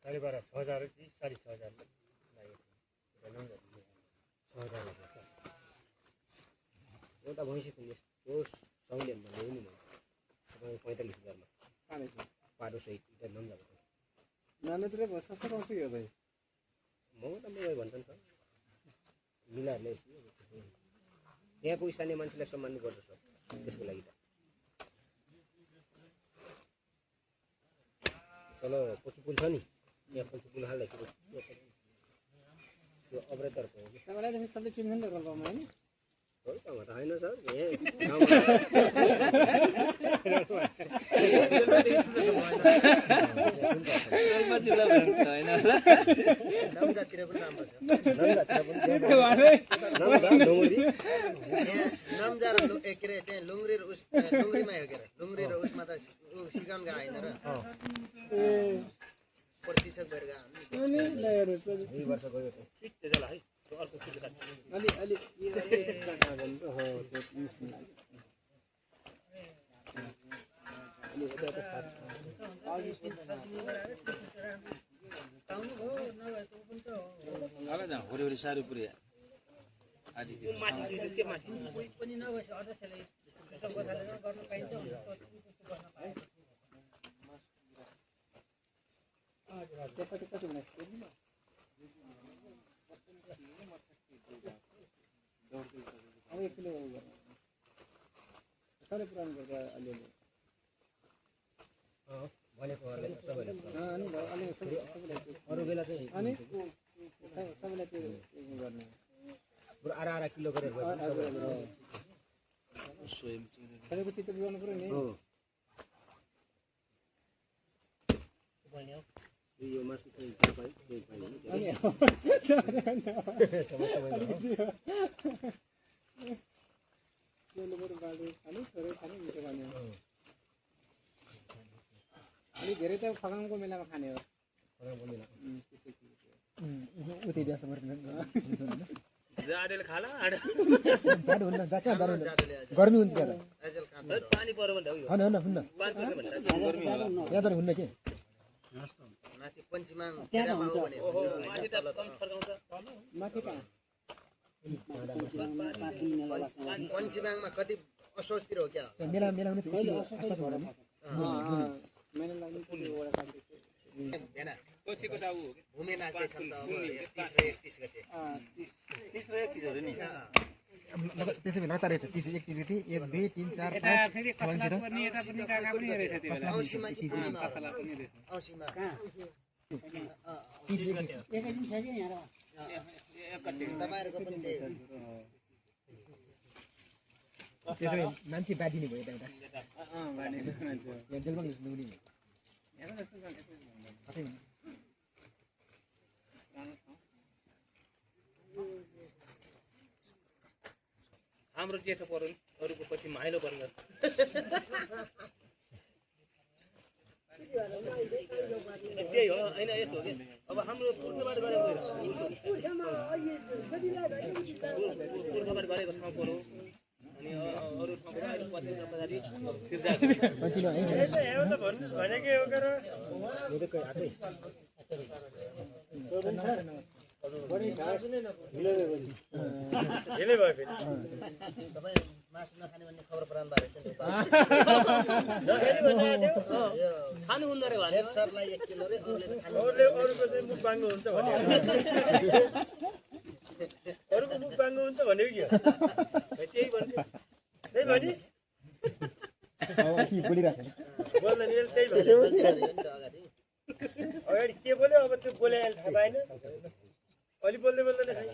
12,500 6,000 कि 6,500 लाग्यो 6,000 एउटा भैँसीको यस्तो सौले भन्ने नि तपाईँ 45,000 मा पाडो सहित एउटा नम्जा नानीतिर सस्तो पाउँछ यो भाइ मोटामोटी भन्छन् सर मिलाहरूले यहाँको स्थानीय मान्छेलाई सम्मान गर्छ सर त्यसको लागि त तल पछि पुल छ नि यहाँ पछि पुल हाल्दाखेरि त्यो अपरेटरको हो कि तपाईँलाई त सबले चिन्छन् नि रोल्पामा हैन रोल्पामा त होइन सर नम्जातिर पनि राम्रो छ नम्जा र के अरे चाहिँ लुङ्ग्री र उस लुङ्ग्रीमा हो के अरे लुङ्ग्री र उसमा त सिकाउन गएको होइन र प्रशिक्षक गरेर दुई वर्ष गयो सिक्दै जाला है अर्को अलि अलि होरी साह्रो पुऱ्या आदि पनि नभएछ अध्यक्षले गर्न पाइन्छ अब 1 किलो साह्रै पुरानो गर्छ अलिअलि भनेको सबैले अरू बेला चाहिँ अनि सबैलाई त्यो गर्ने बरु आधा किलो गरेर सबैको चित्त बुझाउनु पर्यो नि यो मासु चाहिँ अलि धेरै त फगाङको मेलामा खाने हो उतै दिएछ जाडोले खाला जाडो हुन्न जाडो गर्मी हुन्छ त्यहाँ पानी पर्यो भने होइन होइन हुन्न यहाँ त हुन्न के माथि पञ्चीमाङ चिरामा हो भने माथि त कम फर्काउँछ माथि कहाँ पञ्चीमाङमा कति असोजतिर हो क्या मेला मेला हुने कहिले आस्था छ होला नि मेला लाग्ने कुन वडा काट्दै हैन पछिको दाउ हो भूमे नाच्दै छन् त अब 31 र 31 गते 30 र 31 हो नि त्यसै बेला तारेछ 30 31 गते 1 2 3 4 5 फेरि कसला पनि यता पनि काका पनि रहेछ त्यो बेला औसीमा कि पूर्णिमा कसला पनि रहेछ औसीमा 30 गते एकै दिन छ कि यहाँ तपाईहरुको पनि त्यही त्यसै मान्छे बादिने भयो एउटा बाँडेको मान्छे यहाँ जेलमा घुस्नु नि यहाँ जस्तो हाम्रो जेठो परुन् अरूको पछि माइलो पर्न त्यही हो हैन यस्तो हो कि अब हाम्रो पूर्वबाट गरेको ठाउँ परो अनि अरू ठाउँबाट पछि पछाडि सिर्जा कतिलो है एउटा भन्नुस् भनेकै हो गर मुदकै हातै बढी घाँस नै हिले भयो फेरि तपाईँ मासु नखाने भन्ने खबर प्रदान भएको खानु हुन्न रे भने सरलाई 1 किलो रे अरूको चाहिँ मुख बाङ्गो हुन्छ भने अरूको मुख बाङ्गो हुन्छ भनेको के त्यही भन्थ्यो त्यही भनिस् के बोलिरहेछ बोल्दैन त्यही भन्यो अगाडि के बोल्यो अब त्यो बोले थाहा पाएन अलि बोल्दै बोल्दैन खै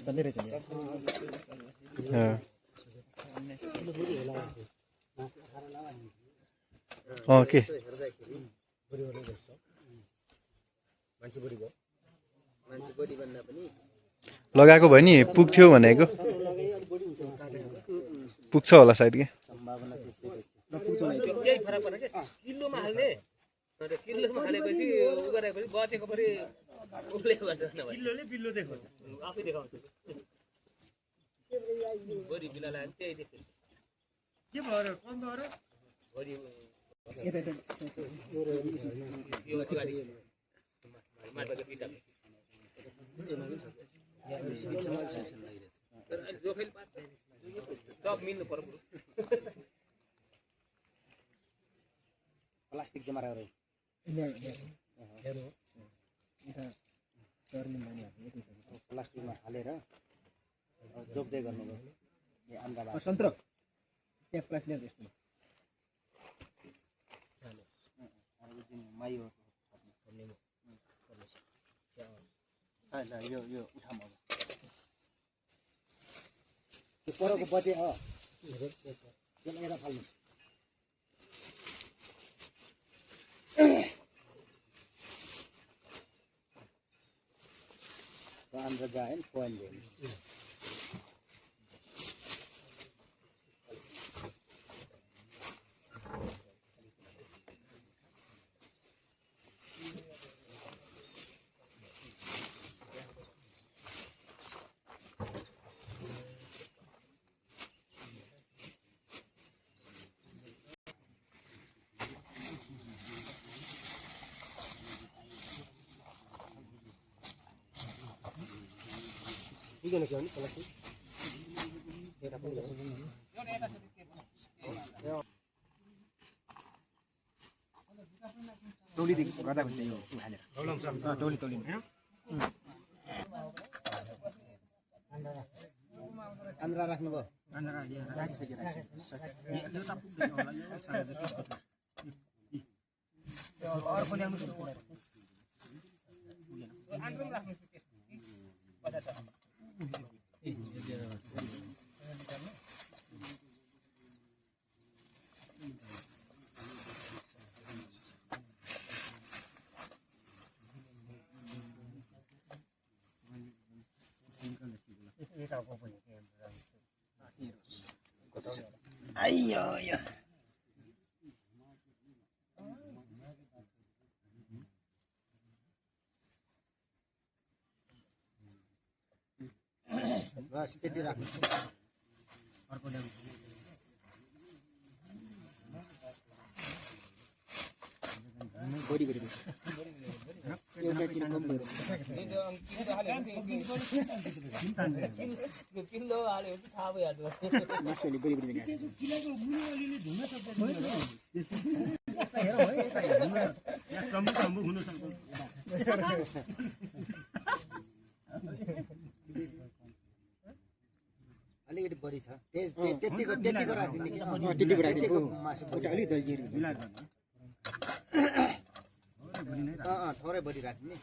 भन्दै रहेछ नि के मान्छे बढी भन्दा पनि लगाएको भयो नि पुग्थ्यो भनेको पुग्छ होला सायद के सम्भावना त्यस्तै छ केही फरक पर्दैन के किलोमा हाल्ने अन्त किलोमा हालेपछि उ गरेपछि बचेको पनि उसले गर्छ नभए किल्लोले बिल्लो देखाउँछ आफै देखाउँछ भोलि बिलालाई पनि त्यही देख्छ के भयो र कम भयो र भोलि यो अगाडि माटोको पिटा तर अहिले जोफेल पार्छ सब मिल्नु पर्यो प्लास्टिक जमा गरेर प्लास्टिकमा हालेर जोप्दै गर्नुभयो यो आन्द्रा सन्त्र त्यहाँ प्लास ल्याउँछ यसमा माइयो यो उठाम अब त्यो परको बचे त्यसलाई यता फाल्नु आन्द्रा जाए कोयल Ikan lagi ni kalau tu. Dia apa ni? टोली देखि गर्दा हुन्छ यो हालेर टोली टोली आन्द्रा राख्नुभयो राखिसक्यो अर्को ल्याउनु Ayo ya. Bas, त्यति राख्नु अर्को ल्याउनु बडी बडी एउटा किलो कम भयो किलो हाल्यो भने थाहा भइहाल्छ मासुले बडी बडी ल्याएको किलोको मुनि अलिअलि धुन सक्दैन चम्बु हुन सक्छ अलिकति बढी छ त्यतिको राखिदिने कि त्यतिको राखिदिने मासु अलिक दलिएर थोरै बढी राखिदिने